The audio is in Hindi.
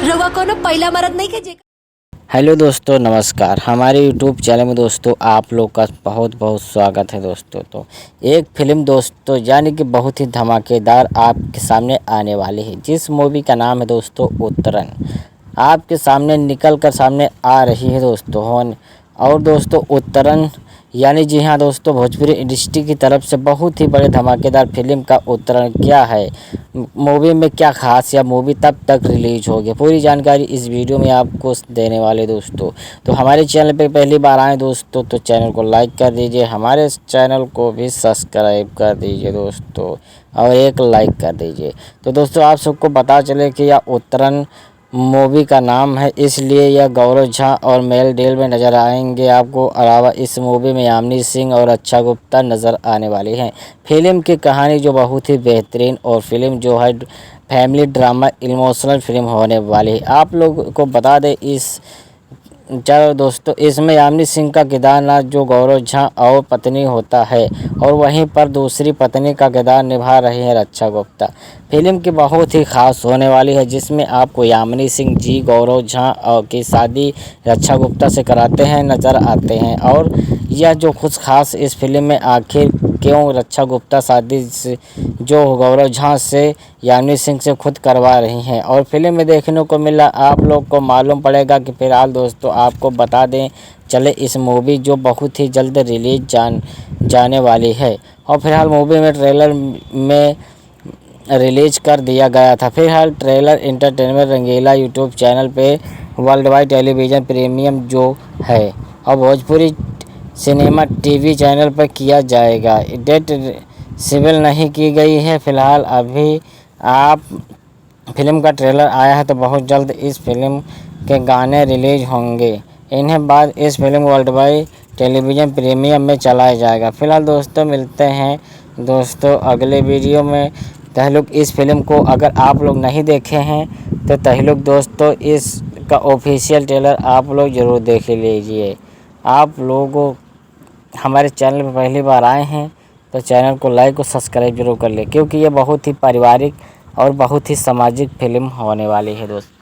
रउआ कोनो पहिला मरद नहीं के। हेलो दोस्तों, नमस्कार। हमारे यूट्यूब चैनल में दोस्तों आप लोग का बहुत बहुत स्वागत है दोस्तों। तो एक फिल्म दोस्तों यानी कि बहुत ही धमाकेदार आपके सामने आने वाली है, जिस मूवी का नाम है दोस्तों उत्तरन। आपके सामने निकल कर सामने आ रही है दोस्तों। और दोस्तों उत्तरन यानी जी हाँ दोस्तों, भोजपुरी इंडस्ट्री की तरफ से बहुत ही बड़े धमाकेदार फिल्म का उत्तरण क्या है, मूवी में क्या खास, या मूवी तब तक रिलीज होगी, पूरी जानकारी इस वीडियो में आपको देने वाले दोस्तों। तो हमारे चैनल पे पहली बार आए दोस्तों तो चैनल को लाइक कर दीजिए, हमारे चैनल को भी सब्सक्राइब कर दीजिए दोस्तों, और एक लाइक कर दीजिए। तो दोस्तों आप सबको पता चले कि यह उत्तरन मूवी का नाम है, इसलिए यह गौरव झा और मेल डेल में नज़र आएंगे आपको। अलावा इस मूवी में यामिनी सिंह और अच्छा गुप्ता नज़र आने वाले हैं। फिल्म की कहानी जो बहुत ही बेहतरीन और फिल्म जो है फैमिली ड्रामा इमोशनल फिल्म होने वाली है। आप लोग को बता दें चलो दोस्तों, इसमें यामिनी सिंह का किरदार जो गौरव झा और पत्नी होता है, और वहीं पर दूसरी पत्नी का किरदार निभा रही है रक्षा गुप्ता। फिल्म की बहुत ही खास होने वाली है, जिसमें आपको यामिनी सिंह जी गौरव झा की शादी रक्षा गुप्ता से कराते हैं नज़र आते हैं। और यह जो कुछ खास इस फिल्म में आखिर क्यों रक्षा गुप्ता शादी जो गौरव झा से यामिनी सिंह से खुद करवा रही हैं, और फिल्म में देखने को मिला आप लोग को मालूम पड़ेगा कि फिलहाल दोस्तों आपको बता दें चले इस मूवी जो बहुत ही जल्द रिलीज जाने वाली है। और फिलहाल मूवी में ट्रेलर में रिलीज कर दिया गया था। फिलहाल ट्रेलर एंटरटेनमेंट रंगीला यूट्यूब चैनल पे वर्ल्ड वाइड टेलीविज़न प्रीमियम जो है, और भोजपुरी सिनेमा टीवी चैनल पर किया जाएगा। डेट सिविल नहीं की गई है फिलहाल। अभी आप फिल्म का ट्रेलर आया है, तो बहुत जल्द इस फिल्म के गाने रिलीज होंगे। इन्हें बाद इस film world wide television premium में चलाया जाएगा। फिलहाल दोस्तों मिलते हैं दोस्तों अगले वीडियो में। तहलुक इस फिल्म को अगर आप लोग नहीं देखे हैं तो तहलुक दोस्तों इसका ऑफिशियल ट्रेलर आप लोग ज़रूर देख लीजिए। आप लोगों हमारे चैनल पर पहली बार आए हैं तो चैनल को लाइक और सब्सक्राइब जरूर कर लें, क्योंकि ये बहुत ही पारिवारिक और बहुत ही सामाजिक फिल्म होने वाली है दोस्तों।